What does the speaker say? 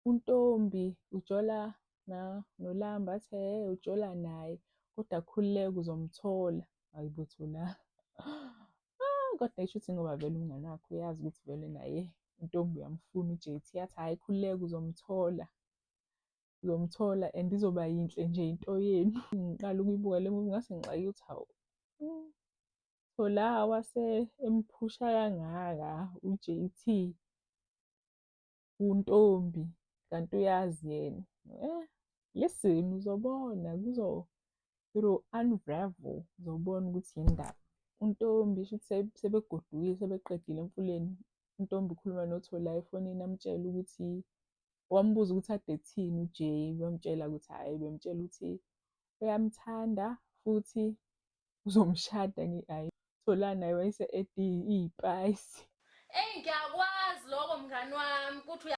uNtombi ujola noLamba athi ujola naye kodwa khululeka uzomthola. Hayi bo Thula. Kodwa kushuthi ngoba vele umngani wakhe uyazi ukuthi vele naye uNtombi uyamfuna u-J_T. Yathi hhayi khululeka uzomthola and izoba yinhle nje into yenu. Ngiqala ukuyibuka le movie ngase ngixakekile ukuthi hawu, Thola wase emphusha kangaka u-J_T uNtombi kanti uyazi yena. Listen uzobona it'll unravel, uzobona ukuthi yini indaba. uNtombi shuthi sebegodukile sebeqedile emfuleni. uNtombi ukhuluma noThola efonini amtshela ukuthi wambuza ukuthi kade ethini u-Jay, wamtshela ukuthi hhayi bemtshela ukuthi uyamthanda futhi uzomshada hhayi. Thola naye wayese-ede iy'payisi. Eyi ngiyakwazi lokho mngani wami ukuthi